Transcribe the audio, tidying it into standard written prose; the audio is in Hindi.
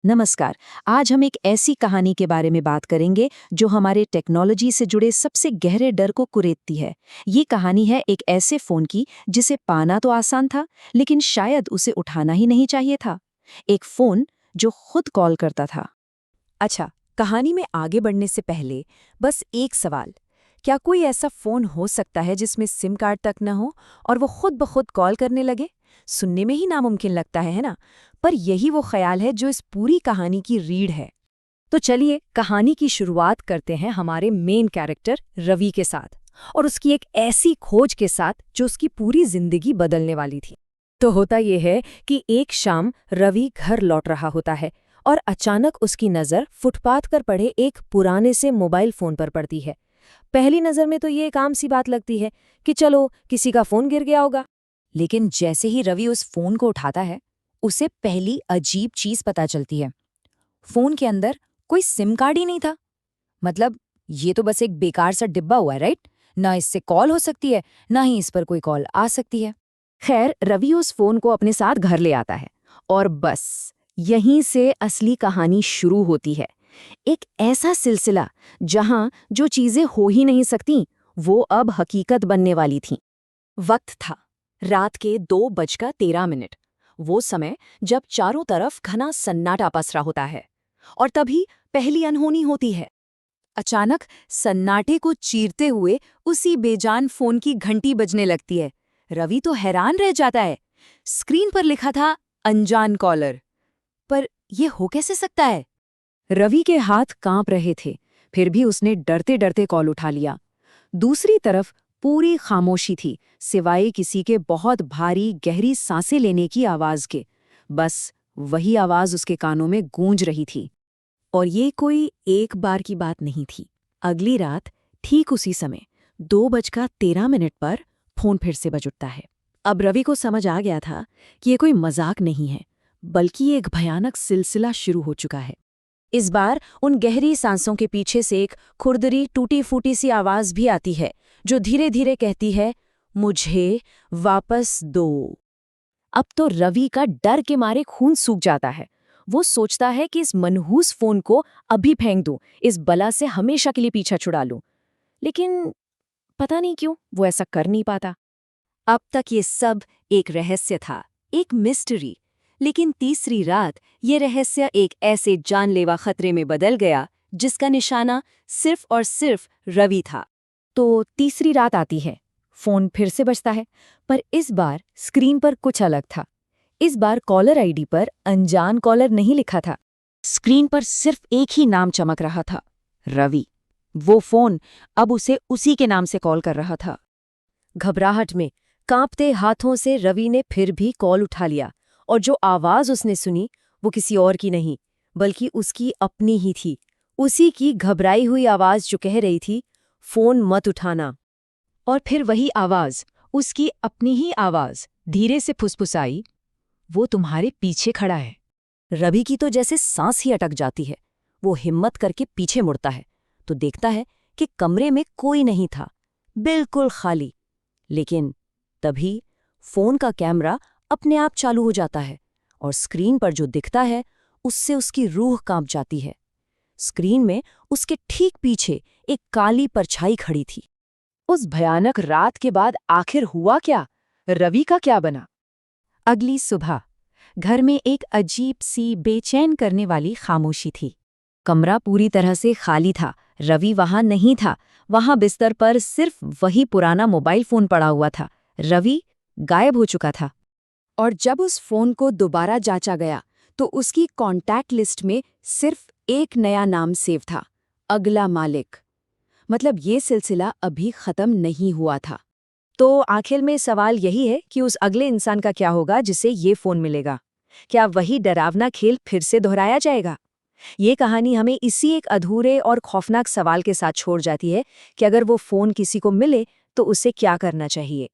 नमस्कार। आज हम एक ऐसी कहानी के बारे में बात करेंगे जो हमारे टेक्नोलॉजी से जुड़े सबसे गहरे डर को कुरेदती है। ये कहानी है एक ऐसे फोन की जिसे पाना तो आसान था, लेकिन शायद उसे उठाना ही नहीं चाहिए था। एक फोन जो खुद कॉल करता था। अच्छा, कहानी में आगे बढ़ने से पहले बस एक सवाल। क्या कोई ऐसा फोन हो सकता है जिसमें सिम कार्ड तक न हो और वो खुद ब खुद कॉल करने लगे? सुनने में ही नामुमकिन लगता है ना? पर यही वो ख्याल है जो इस पूरी कहानी की रीढ़ है। तो चलिए कहानी की शुरुआत करते हैं हमारे मेन कैरेक्टर रवि के साथ और उसकी एक ऐसी खोज के साथ जो उसकी पूरी जिंदगी बदलने वाली थी। तो होता यह है कि एक शाम रवि घर लौट रहा होता है और अचानक उसकी नज़र फुटपाथ पर पड़े एक पुराने से मोबाइल फ़ोन पर पड़ती है। पहली नज़र में तो ये एक आम सी बात लगती है कि चलो किसी का फ़ोन गिर गया होगा। लेकिन जैसे ही रवि उस फ़ोन को उठाता है, उसे पहली अजीब चीज़ पता चलती है। फ़ोन के अंदर कोई सिम कार्ड ही नहीं था। मतलब ये तो बस एक बेकार सा डिब्बा हुआ है, राइट? ना इससे कॉल हो सकती है, ना ही इस पर कोई कॉल आ सकती है। खैर, रवि उस फ़ोन को अपने साथ घर ले आता है और बस यहीं से असली कहानी शुरू होती है। एक ऐसा सिलसिला जहां जो चीजें हो ही नहीं सकती वो अब हकीकत बनने वाली थीं। वक्त था रात के 2:13। वो समय जब चारों तरफ घना सन्नाटा पसरा होता है और तभी पहली अनहोनी होती है। अचानक सन्नाटे को चीरते हुए उसी बेजान फोन की घंटी बजने लगती है। रवि तो हैरान रह जाता है। स्क्रीन पर लिखा था अनजान कॉलर। पर यह हो कैसे सकता है? रवि के हाथ कांप रहे थे, फिर भी उसने डरते डरते कॉल उठा लिया। दूसरी तरफ पूरी खामोशी थी, सिवाय किसी के बहुत भारी गहरी सांसें लेने की आवाज के। बस वही आवाज उसके कानों में गूंज रही थी। और ये कोई एक बार की बात नहीं थी। अगली रात ठीक उसी समय 2:13 पर फोन फिर से बज उठता है। अब रवि को समझ आ गया था कि ये कोई मजाक नहीं है, बल्कि ये एक भयानक सिलसिला शुरू हो चुका है। इस बार उन गहरी सांसों के पीछे से एक खुरदरी टूटी फूटी सी आवाज भी आती है जो धीरे धीरे कहती है, मुझे वापस दो। अब तो रवि का डर के मारे खून सूख जाता है। वो सोचता है कि इस मनहूस फोन को अभी फेंक दूं, इस बला से हमेशा के लिए पीछा छुड़ा लूं। लेकिन पता नहीं क्यों वो ऐसा कर नहीं पाता। अब तक ये सब एक रहस्य था, एक मिस्ट्री। लेकिन तीसरी रात ये रहस्य एक ऐसे जानलेवा खतरे में बदल गया जिसका निशाना सिर्फ और सिर्फ रवि था। तो तीसरी रात आती है, फोन फिर से बजता है, पर इस बार स्क्रीन पर कुछ अलग था। इस बार कॉलर आईडी पर अनजान कॉलर नहीं लिखा था। स्क्रीन पर सिर्फ एक ही नाम चमक रहा था, रवि। वो फोन अब उसे उसी के नाम से कॉल कर रहा था। घबराहट में कांपते हाथों से रवि ने फिर भी कॉल उठा लिया और जो आवाज उसने सुनी वो किसी और की नहीं बल्कि उसकी अपनी ही थी। उसी की घबराई हुई आवाज जो कह रही थी, फोन मत उठाना। और फिर वही आवाज, उसकी अपनी ही आवाज, धीरे से फुसफुसाई, वो तुम्हारे पीछे खड़ा है। रवि की तो जैसे सांस ही अटक जाती है। वो हिम्मत करके पीछे मुड़ता है तो देखता है कि कमरे में कोई नहीं था, बिल्कुल खाली। लेकिन तभी फोन का कैमरा अपने आप चालू हो जाता है और स्क्रीन पर जो दिखता है उससे उसकी रूह कांप जाती है। स्क्रीन में उसके ठीक पीछे एक काली परछाई खड़ी थी। उस भयानक रात के बाद आखिर हुआ क्या? रवि का क्या बना? अगली सुबह घर में एक अजीब सी बेचैन करने वाली खामोशी थी। कमरा पूरी तरह से खाली था। रवि वहां नहीं था। वहां बिस्तर पर सिर्फ वही पुराना मोबाइल फोन पड़ा हुआ था। रवि गायब हो चुका था। और जब उस फोन को दोबारा जांचा गया तो उसकी कॉन्टैक्ट लिस्ट में सिर्फ एक नया नाम सेव था, अगला मालिक। मतलब ये सिलसिला अभी खत्म नहीं हुआ था। तो आखिर में सवाल यही है कि उस अगले इंसान का क्या होगा जिसे ये फोन मिलेगा? क्या वही डरावना खेल फिर से दोहराया जाएगा? ये कहानी हमें इसी एक अधूरे और खौफनाक सवाल के साथ छोड़ जाती है कि अगर वो फोन किसी को मिले तो उसे क्या करना चाहिए।